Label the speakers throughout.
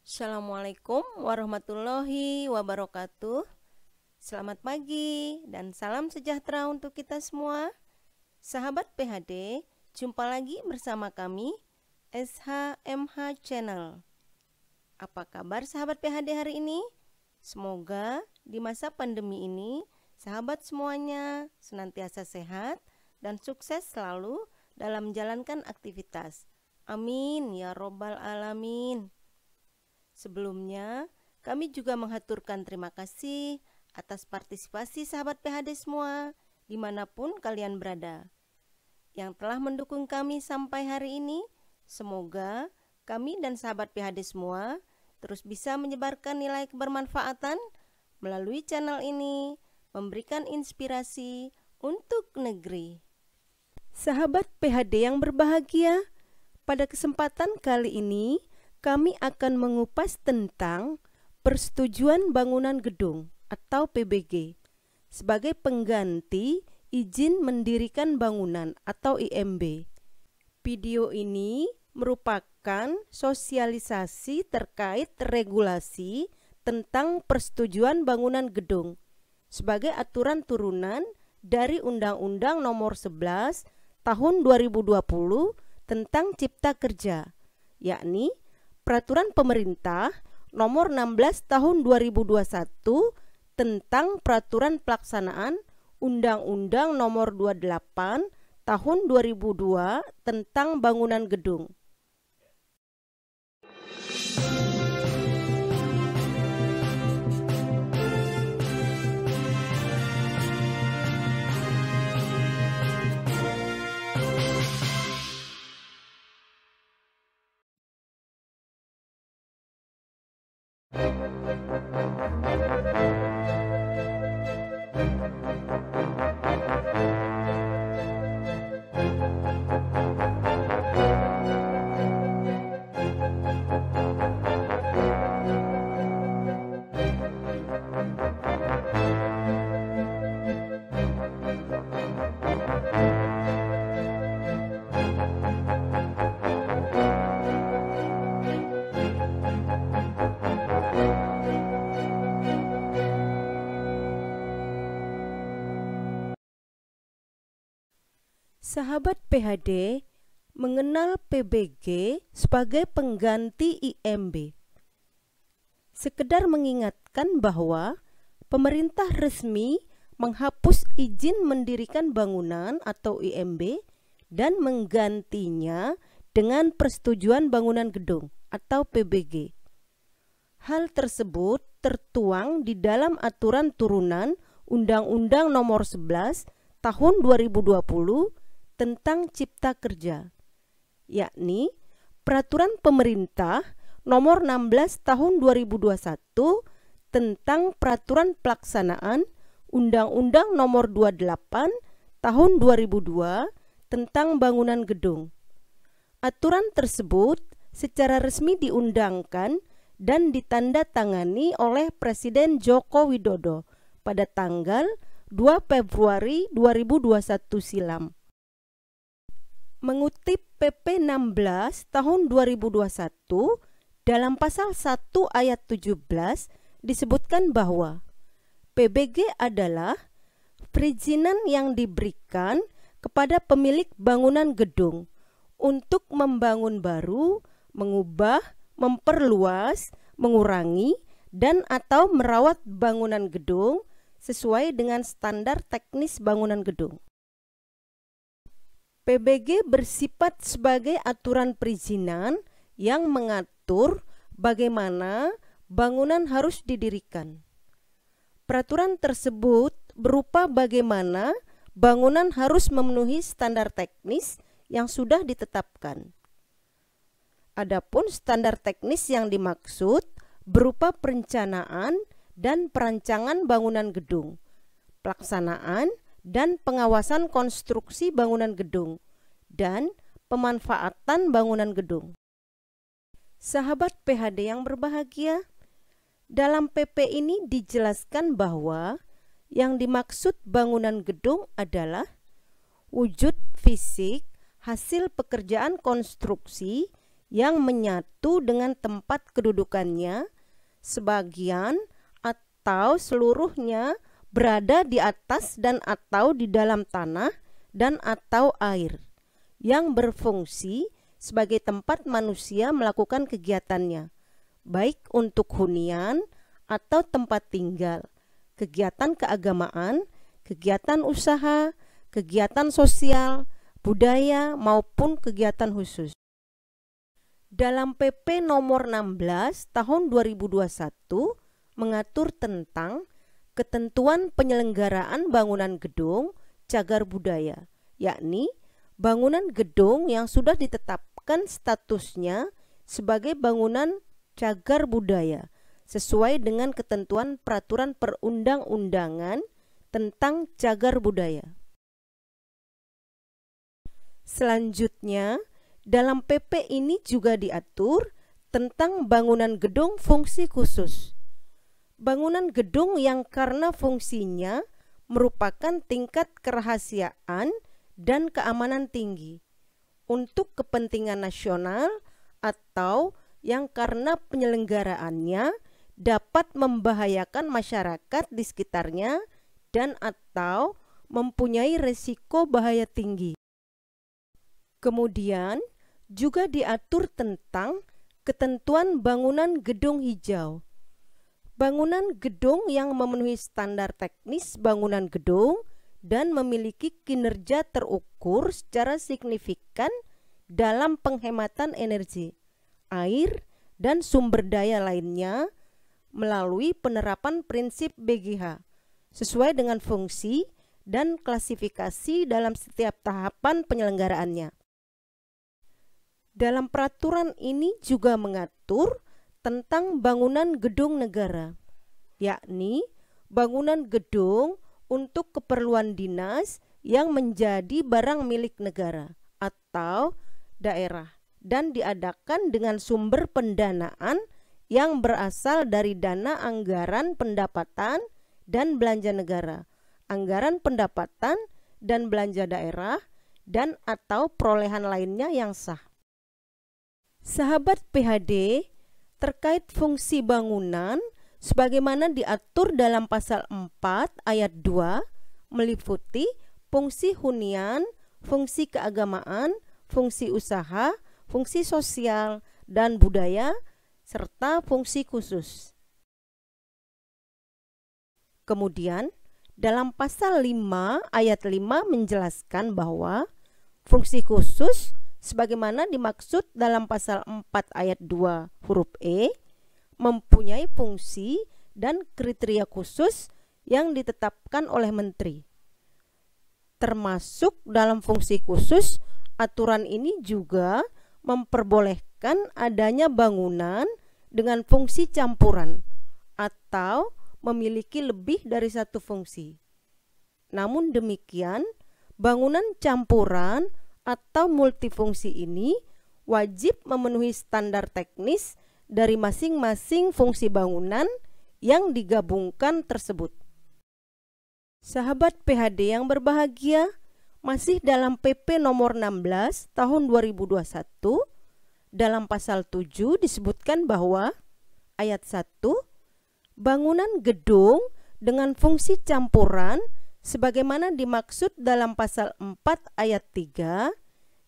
Speaker 1: Assalamualaikum warahmatullahi wabarakatuh. Selamat pagi dan salam sejahtera untuk kita semua. Sahabat PHD, jumpa lagi bersama kami SHMH Channel. Apa kabar sahabat PHD hari ini? Semoga di masa pandemi ini sahabat semuanya senantiasa sehat dan sukses selalu dalam menjalankan aktivitas. Amin ya robbal alamin. Sebelumnya, kami juga menghaturkan terima kasih atas partisipasi sahabat PHD semua, dimanapun kalian berada, yang telah mendukung kami sampai hari ini. Semoga kami dan sahabat PHD semua terus bisa menyebarkan nilai kebermanfaatan melalui channel ini, memberikan inspirasi untuk negeri. Sahabat PHD yang berbahagia, pada kesempatan kali ini, kami akan mengupas tentang persetujuan bangunan gedung atau PBG sebagai pengganti izin mendirikan bangunan atau IMB. Video ini merupakan sosialisasi terkait regulasi tentang persetujuan bangunan gedung sebagai aturan turunan dari Undang-Undang Nomor 11 Tahun 2020 tentang Cipta Kerja, yakni Peraturan Pemerintah Nomor 16 Tahun 2021 tentang Peraturan Pelaksanaan Undang-Undang Nomor 28 Tahun 2002 tentang Bangunan Gedung. Sahabat PHD mengenal PBG sebagai pengganti IMB. Sekedar mengingatkan bahwa pemerintah resmi menghapus izin mendirikan bangunan atau IMB dan menggantinya dengan persetujuan bangunan gedung atau PBG. Hal tersebut tertuang di dalam aturan turunan Undang-Undang Nomor 11 Tahun 2020 tentang Cipta Kerja, yakni Peraturan Pemerintah Nomor 16 Tahun 2021 tentang Peraturan Pelaksanaan Undang-Undang Nomor 28 Tahun 2002 tentang Bangunan Gedung. Aturan tersebut secara resmi diundangkan dan ditandatangani oleh Presiden Joko Widodo pada tanggal 2 Februari 2021 silam. Mengutip PP 16 tahun 2021 dalam pasal 1 ayat 17 disebutkan bahwa PBG adalah perizinan yang diberikan kepada pemilik bangunan gedung untuk membangun baru, mengubah, memperluas, mengurangi, dan atau merawat bangunan gedung sesuai dengan standar teknis bangunan gedung. PBG bersifat sebagai aturan perizinan yang mengatur bagaimana bangunan harus didirikan. Peraturan tersebut berupa bagaimana bangunan harus memenuhi standar teknis yang sudah ditetapkan. Adapun standar teknis yang dimaksud berupa perencanaan dan perancangan bangunan gedung, pelaksanaan dan pengawasan konstruksi bangunan gedung, dan pemanfaatan bangunan gedung. Sahabat PHD yang berbahagia, dalam PP ini dijelaskan bahwa yang dimaksud bangunan gedung adalah wujud fisik hasil pekerjaan konstruksi yang menyatu dengan tempat kedudukannya, sebagian atau seluruhnya berada di atas dan atau di dalam tanah dan atau air, yang berfungsi sebagai tempat manusia melakukan kegiatannya, baik untuk hunian atau tempat tinggal, kegiatan keagamaan, kegiatan usaha, kegiatan sosial, budaya, maupun kegiatan khusus. Dalam PP nomor 16 tahun 2021 mengatur tentang ketentuan penyelenggaraan bangunan gedung cagar budaya, yakni bangunan gedung yang sudah ditetapkan statusnya sebagai bangunan cagar budaya sesuai dengan ketentuan peraturan perundang-undangan tentang cagar budaya. Selanjutnya, dalam PP ini juga diatur tentang bangunan gedung fungsi khusus. Bangunan gedung yang karena fungsinya merupakan tingkat kerahasiaan dan keamanan tinggi untuk kepentingan nasional atau yang karena penyelenggaraannya dapat membahayakan masyarakat di sekitarnya dan atau mempunyai risiko bahaya tinggi. Kemudian juga diatur tentang ketentuan bangunan gedung hijau. Bangunan gedung yang memenuhi standar teknis bangunan gedung dan memiliki kinerja terukur secara signifikan dalam penghematan energi, air, dan sumber daya lainnya melalui penerapan prinsip BGH sesuai dengan fungsi dan klasifikasi dalam setiap tahapan penyelenggaraannya. Dalam peraturan ini juga mengatur tentang bangunan gedung negara, yakni bangunan gedung untuk keperluan dinas yang menjadi barang milik negara atau daerah dan diadakan dengan sumber pendanaan yang berasal dari dana anggaran pendapatan dan belanja negara, anggaran pendapatan dan belanja daerah, dan atau perolehan lainnya yang sah. Sahabat PHD, terkait fungsi bangunan sebagaimana diatur dalam pasal 4 ayat 2 meliputi fungsi hunian, fungsi keagamaan, fungsi usaha, fungsi sosial dan budaya, serta fungsi khusus. Kemudian, dalam pasal 5 ayat 5 menjelaskan bahwa fungsi khusus sebagaimana dimaksud dalam pasal 4 ayat 2 huruf E mempunyai fungsi dan kriteria khusus yang ditetapkan oleh menteri. Termasuk dalam fungsi khusus, aturan ini juga memperbolehkan adanya bangunan dengan fungsi campuran atau memiliki lebih dari satu fungsi. Namun demikian, bangunan campuran atau multifungsi ini wajib memenuhi standar teknis dari masing-masing fungsi bangunan yang digabungkan tersebut. Sahabat PHD yang berbahagia, masih dalam PP nomor 16 tahun 2021, dalam pasal 7 disebutkan bahwa ayat 1, bangunan gedung dengan fungsi campuran sebagaimana dimaksud dalam pasal 4 ayat 3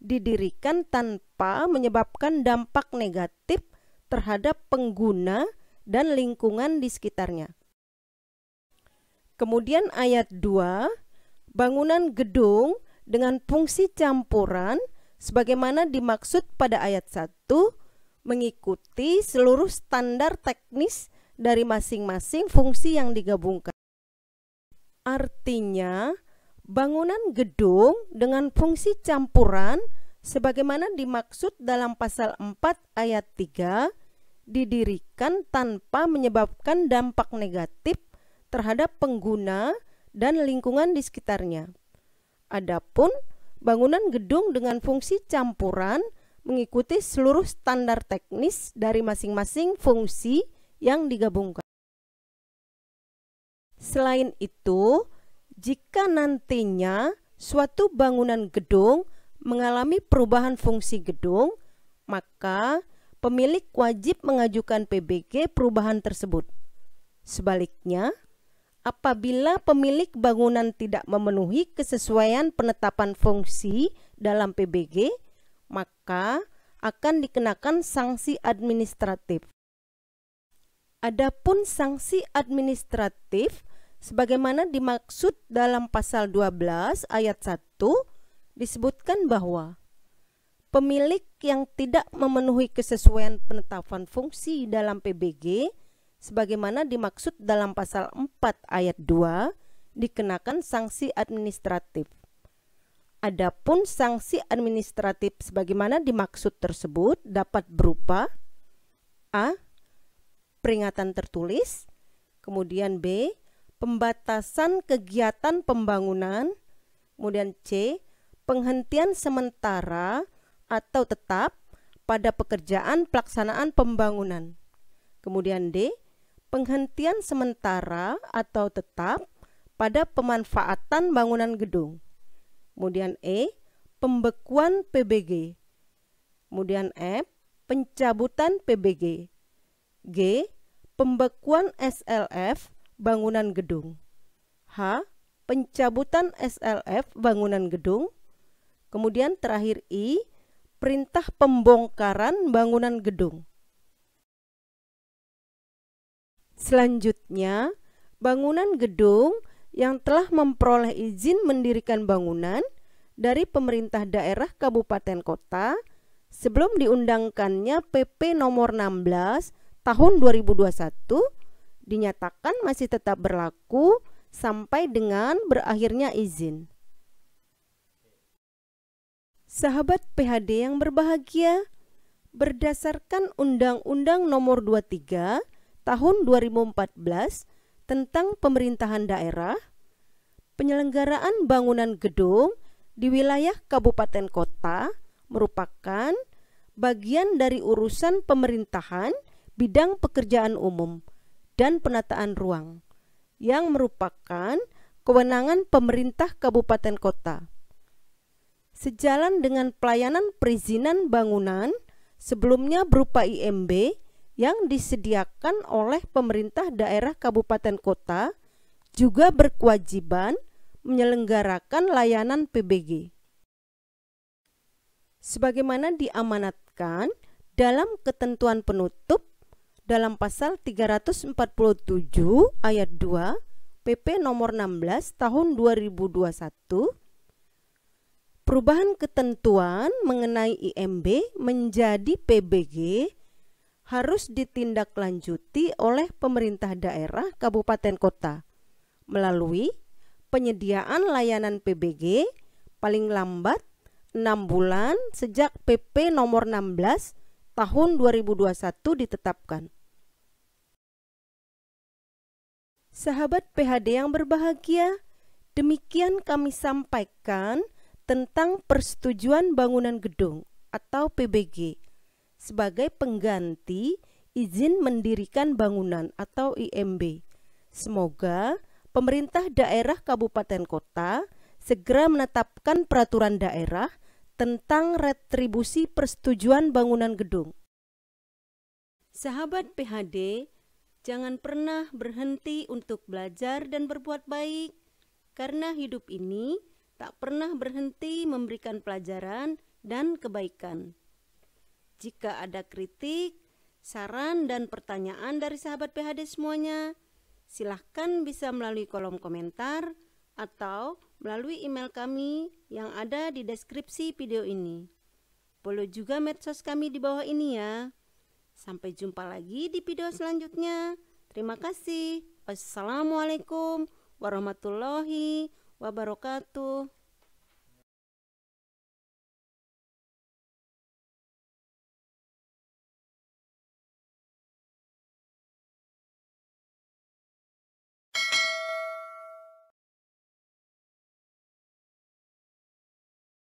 Speaker 1: didirikan tanpa menyebabkan dampak negatif terhadap pengguna dan lingkungan di sekitarnya. Kemudian ayat 2, bangunan gedung dengan fungsi campuran sebagaimana dimaksud pada ayat 1 mengikuti seluruh standar teknis dari masing-masing fungsi yang digabungkan. Artinya, bangunan gedung dengan fungsi campuran sebagaimana dimaksud dalam pasal 4 ayat 3 didirikan tanpa menyebabkan dampak negatif terhadap pengguna dan lingkungan di sekitarnya. Adapun bangunan gedung dengan fungsi campuran mengikuti seluruh standar teknis dari masing-masing fungsi yang digabungkan. Selain itu, jika nantinya suatu bangunan gedung mengalami perubahan fungsi gedung maka pemilik wajib mengajukan PBG perubahan tersebut. Sebaliknya, apabila pemilik bangunan tidak memenuhi kesesuaian penetapan fungsi dalam PBG, maka akan dikenakan sanksi administratif. Adapun sanksi administratif sebagaimana dimaksud dalam pasal 12 ayat 1 disebutkan bahwa pemilik yang tidak memenuhi kesesuaian penetapan fungsi dalam PBG sebagaimana dimaksud dalam pasal 4 ayat 2 dikenakan sanksi administratif. Adapun sanksi administratif sebagaimana dimaksud tersebut dapat berupa A. Peringatan tertulis, kemudian B. Pembatasan kegiatan pembangunan, kemudian C. Penghentian sementara atau tetap pada pekerjaan pelaksanaan pembangunan. Kemudian D. Penghentian sementara atau tetap pada pemanfaatan bangunan gedung. Kemudian E. Pembekuan PBG. Kemudian F. Pencabutan PBG. G. Pembekuan SLF bangunan gedung. H. Pencabutan SLF bangunan gedung. Kemudian terakhir I. Perintah pembongkaran bangunan gedung. Selanjutnya, bangunan gedung yang telah memperoleh izin mendirikan bangunan dari pemerintah daerah kabupaten kota sebelum diundangkannya PP nomor 16 tahun 2021 dinyatakan masih tetap berlaku sampai dengan berakhirnya izin. Sahabat PHD yang berbahagia, berdasarkan Undang-Undang Nomor 23 Tahun 2014 tentang pemerintahan daerah, penyelenggaraan bangunan gedung di wilayah kabupaten kota merupakan bagian dari urusan pemerintahan bidang pekerjaan umum dan penataan ruang yang merupakan kewenangan pemerintah kabupaten kota. Sejalan dengan pelayanan perizinan bangunan sebelumnya berupa IMB yang disediakan oleh pemerintah daerah kabupaten kota juga berkewajiban menyelenggarakan layanan PBG. Sebagaimana diamanatkan dalam ketentuan penutup dalam pasal 347 ayat 2 PP nomor 16 tahun 2021, perubahan ketentuan mengenai IMB menjadi PBG harus ditindaklanjuti oleh pemerintah daerah kabupaten kota melalui penyediaan layanan PBG paling lambat 6 bulan sejak PP nomor 16 tahun 2021 ditetapkan. Sahabat PHD yang berbahagia, demikian kami sampaikan tentang persetujuan bangunan gedung atau PBG sebagai pengganti izin mendirikan bangunan atau IMB. Semoga pemerintah daerah kabupaten kota segera menetapkan peraturan daerah tentang retribusi persetujuan bangunan gedung. Sahabat PHD, jangan pernah berhenti untuk belajar dan berbuat baik, karena hidup ini tak pernah berhenti memberikan pelajaran dan kebaikan. Jika ada kritik, saran, dan pertanyaan dari sahabat PHD semuanya, silahkan bisa melalui kolom komentar atau melalui email kami yang ada di deskripsi video ini. Follow juga medsos kami di bawah ini ya. Sampai jumpa lagi di video selanjutnya. Terima kasih. Wassalamualaikum warahmatullahi wabarakatuh.